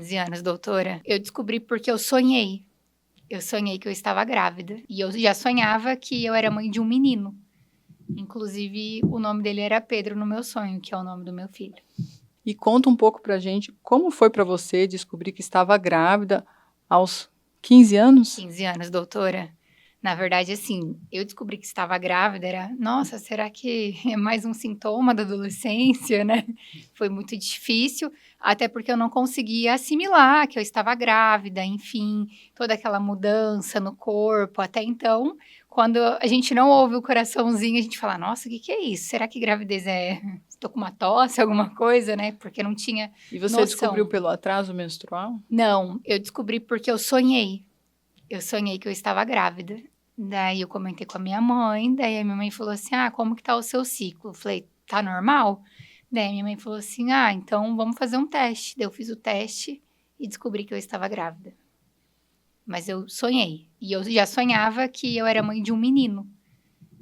15 anos, doutora. Eu descobri porque eu sonhei. Eu sonhei que eu estava grávida. E eu já sonhava que eu era mãe de um menino. Inclusive, o nome dele era Pedro no meu sonho, que é o nome do meu filho. E conta um pouco pra gente como foi para você descobrir que estava grávida aos 15 anos? 15 anos, doutora. Na verdade, assim, eu descobri que estava grávida, nossa, será que é mais um sintoma da adolescência, né? Foi muito difícil, até porque eu não conseguia assimilar que eu estava grávida, enfim, toda aquela mudança no corpo. Até então, quando a gente não ouve o coraçãozinho, a gente fala, nossa, o que é isso? Será que gravidez é... Estou com uma tosse, alguma coisa, né? Porque não tinha E você noção. descobriu pelo atraso menstrual? Não, eu descobri porque eu sonhei. Eu sonhei que eu estava grávida. Daí eu comentei com a minha mãe, daí a minha mãe falou assim, como que tá o seu ciclo? Eu falei, tá normal? Daí a minha mãe falou assim, então vamos fazer um teste. Daí eu fiz o teste e descobri que eu estava grávida. Mas eu sonhei. E eu já sonhava que eu era mãe de um menino.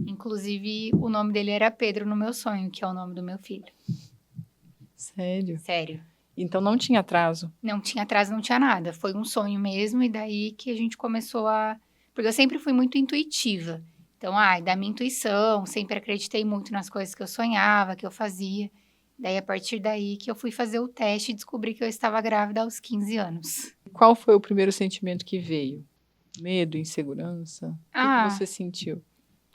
Inclusive, o nome dele era Pedro no meu sonho, que é o nome do meu filho. Sério? Sério. Então não tinha atraso? Não tinha atraso, não tinha nada. Foi um sonho mesmo, e daí que a gente começou a... Porque eu sempre fui muito intuitiva. Então, da minha intuição, sempre acreditei muito nas coisas que eu sonhava, que eu fazia. Daí, a partir daí que eu fui fazer o teste e descobri que eu estava grávida aos 15 anos. Qual foi o primeiro sentimento que veio? Medo, insegurança? O que você sentiu?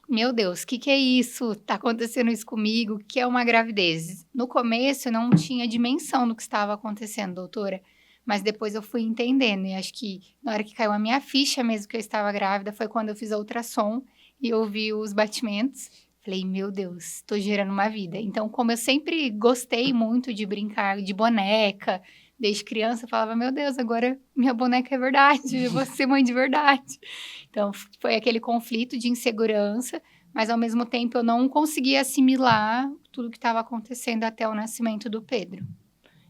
Meu Deus, o que é isso? Tá acontecendo isso comigo? O que é uma gravidez? No começo, eu não tinha dimensão do que estava acontecendo, doutora. Mas depois eu fui entendendo. E acho que na hora que caiu a minha ficha mesmo que eu estava grávida, foi quando eu fiz a ultrassom e ouvi os batimentos. Falei, meu Deus, tô gerando uma vida. Então, como eu sempre gostei muito de brincar de boneca, desde criança, eu falava, meu Deus, agora minha boneca é verdade, eu vou ser mãe de verdade. Então, foi aquele conflito de insegurança, mas ao mesmo tempo eu não conseguia assimilar tudo que estava acontecendo até o nascimento do Pedro.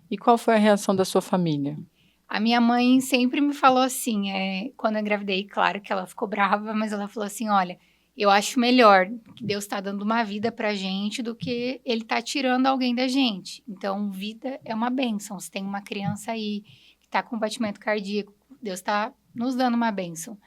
E qual foi a reação da sua família? A minha mãe sempre me falou assim, quando eu engravidei, claro que ela ficou brava, mas ela falou assim, olha, eu acho melhor que Deus está dando uma vida pra gente do que Ele está tirando alguém da gente. Então, vida é uma bênção. Se tem uma criança aí que está com batimento cardíaco, Deus está nos dando uma bênção.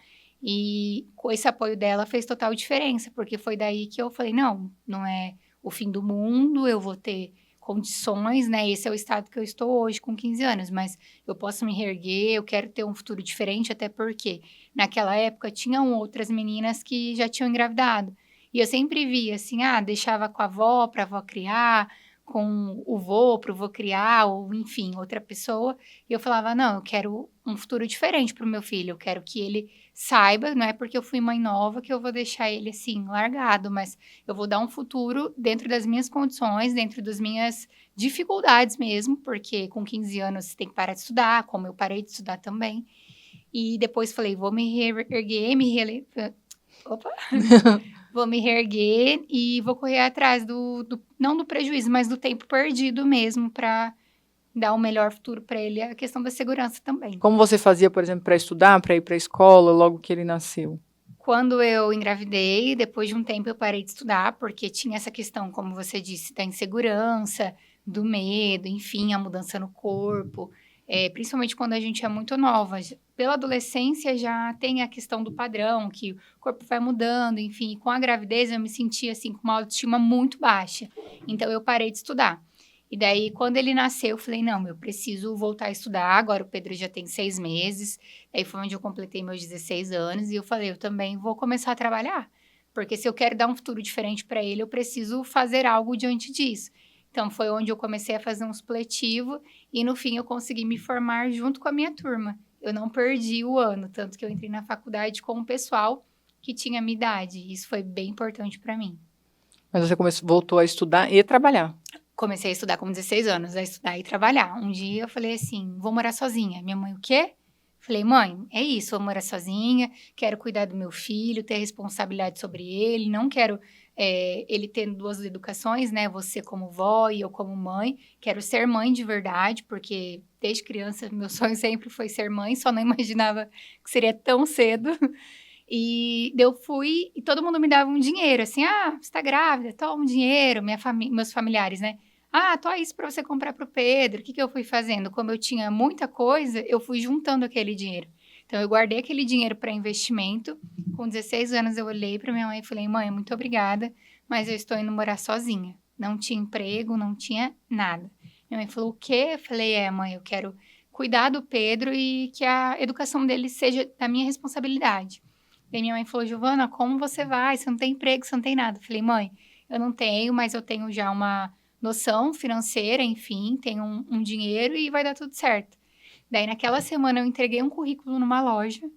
E com esse apoio dela fez total diferença, porque foi daí que eu falei, não é o fim do mundo, eu vou ter condições, né? Esse é o estado que eu estou hoje, com 15 anos, mas eu posso me reerguer, eu quero ter um futuro diferente, até porque naquela época tinham outras meninas que já tinham engravidado. E eu sempre via assim, deixava com a avó para a avó criar, com o vô para o vô criar, ou enfim, outra pessoa. E eu falava, não, eu quero um futuro diferente para o meu filho, eu quero que ele saiba, não é porque eu fui mãe nova que eu vou deixar ele assim, largado, mas eu vou dar um futuro dentro das minhas condições, dentro das minhas dificuldades mesmo, porque com 15 anos você tem que parar de estudar, como eu parei de estudar também. E depois falei, vou me reerguer, vou me reerguer e vou correr atrás não do prejuízo, mas do tempo perdido mesmo, para dar um melhor futuro para ele, a questão da segurança também. Como você fazia, por exemplo, para estudar, para ir para a escola logo que ele nasceu? Quando eu engravidei, depois de um tempo eu parei de estudar, porque tinha essa questão, como você disse, da insegurança, do medo, enfim, a mudança no corpo, principalmente quando a gente é muito nova. Pela adolescência já tem a questão do padrão, que o corpo vai mudando, enfim, e com a gravidez eu me sentia assim, com uma autoestima muito baixa. Então eu parei de estudar. E daí, quando ele nasceu, eu falei, não, eu preciso voltar a estudar. Agora o Pedro já tem 6 meses. Aí foi onde eu completei meus 16 anos. E eu falei, eu também vou começar a trabalhar. Porque se eu quero dar um futuro diferente para ele, eu preciso fazer algo diante disso. Então, foi onde eu comecei a fazer um supletivo. E, no fim, eu consegui me formar junto com a minha turma. Eu não perdi o ano. Tanto que eu entrei na faculdade com o pessoal que tinha a minha idade. Isso foi bem importante para mim. Mas você voltou a estudar e trabalhar? Comecei a estudar com 16 anos, a estudar e trabalhar. Um dia eu falei assim, vou morar sozinha. Minha mãe, o quê? Falei, mãe, é isso, vou morar sozinha, quero cuidar do meu filho, ter responsabilidade sobre ele, não quero ele tendo 2 educações, né? Você como vó e eu como mãe. Quero ser mãe de verdade, porque desde criança meu sonho sempre foi ser mãe, só não imaginava que seria tão cedo. E eu fui e todo mundo me dava um dinheiro, assim, você tá grávida, toma um dinheiro, meus familiares, né? Ah, tô isso para você comprar para o Pedro. O que que eu fui fazendo? Como eu tinha muita coisa, eu fui juntando aquele dinheiro. Então, eu guardei aquele dinheiro para investimento. Com 16 anos, eu olhei para minha mãe e falei, mãe, muito obrigada, mas eu estou indo morar sozinha. Não tinha emprego, não tinha nada. Minha mãe falou, o quê? Eu falei, mãe, eu quero cuidar do Pedro e que a educação dele seja da minha responsabilidade. Daí minha mãe falou, Giovana, como você vai? Você não tem emprego, você não tem nada. Eu falei, mãe, eu não tenho, mas eu tenho já uma noção financeira, enfim, tenho um dinheiro e vai dar tudo certo. Daí, naquela semana, eu entreguei um currículo numa loja,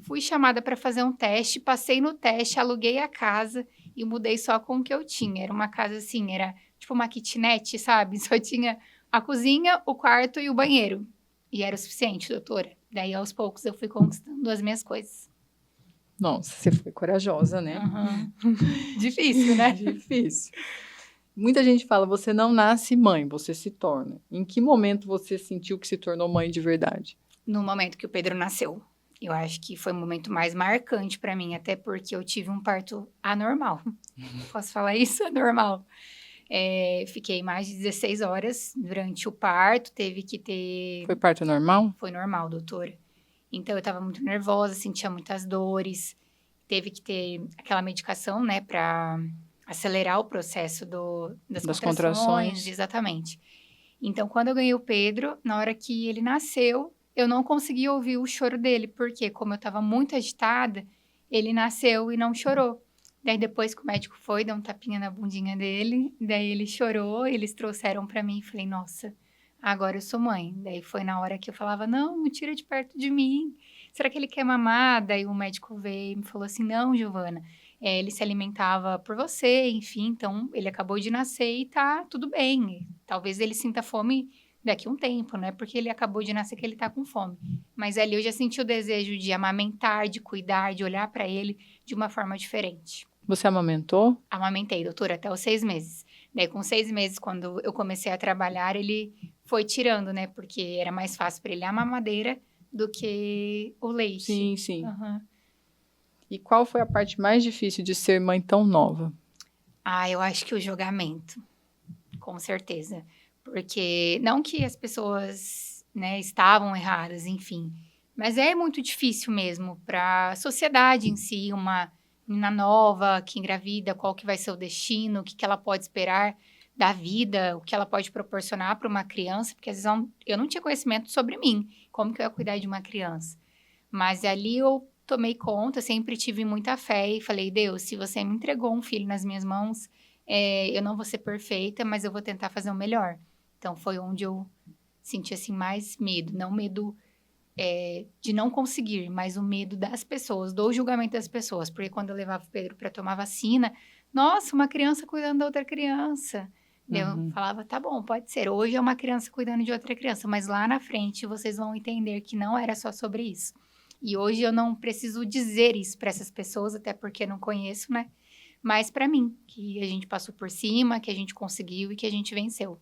fui chamada para fazer um teste, passei no teste, aluguei a casa e mudei só com o que eu tinha. Era uma casa assim, era tipo uma kitnet, sabe? Só tinha a cozinha, o quarto e o banheiro. E era o suficiente, doutora. Daí, aos poucos, eu fui conquistando as minhas coisas. Nossa, você foi corajosa, né? Difícil, né? Difícil. Muita gente fala, você não nasce mãe, você se torna. Em que momento você sentiu que se tornou mãe de verdade? No momento que o Pedro nasceu. Eu acho que foi o momento mais marcante para mim, até porque eu tive um parto anormal. Posso falar isso? Anormal. Fiquei mais de 16 horas durante o parto, teve que ter... Foi parto normal? Foi normal, doutora. Então, eu estava muito nervosa, sentia muitas dores, teve que ter aquela medicação, né, para acelerar o processo das contrações. Exatamente. Então, quando eu ganhei o Pedro, na hora que ele nasceu, eu não consegui ouvir o choro dele, porque como eu estava muito agitada, ele nasceu e não chorou. Daí depois que o médico foi, deu um tapinha na bundinha dele, daí ele chorou, eles trouxeram para mim e falei, nossa, agora eu sou mãe. Daí foi na hora que eu falava, não tira de perto de mim. Será que ele quer mamar? Daí o médico veio e me falou assim, não, Giovana, ele se alimentava por você, enfim, então ele acabou de nascer e tá tudo bem. Talvez ele sinta fome daqui a um tempo, não é porque ele acabou de nascer que ele tá com fome. Mas ali eu já senti o desejo de amamentar, de cuidar, de olhar para ele de uma forma diferente. Você amamentou? Amamentei, doutora, até os 6 meses. Daí, com 6 meses, quando eu comecei a trabalhar, ele foi tirando, né? Porque era mais fácil para ele a mamadeira do que o leite. Sim, sim. Uhum. E qual foi a parte mais difícil de ser mãe tão nova? Eu acho que o julgamento, com certeza. Porque, não que as pessoas, né, estavam erradas, enfim. Mas é muito difícil mesmo para a sociedade em si, uma menina nova que engravida, qual que vai ser o destino, o que, que ela pode esperar da vida, o que ela pode proporcionar para uma criança, porque às vezes eu não tinha conhecimento sobre mim, como que eu ia cuidar de uma criança. Mas ali eu tomei conta, sempre tive muita fé e falei, Deus, se você me entregou um filho nas minhas mãos, eu não vou ser perfeita, mas eu vou tentar fazer o melhor. Então, foi onde eu senti, assim, mais medo. Não medo de não conseguir, mas o medo das pessoas, do julgamento das pessoas. Porque quando eu levava o Pedro para tomar vacina, nossa, uma criança cuidando da outra criança. Eu falava, tá bom, pode ser. Hoje é uma criança cuidando de outra criança, mas lá na frente vocês vão entender que não era só sobre isso. E hoje eu não preciso dizer isso para essas pessoas, até porque não conheço, né? Mas para mim, que a gente passou por cima, que a gente conseguiu e que a gente venceu.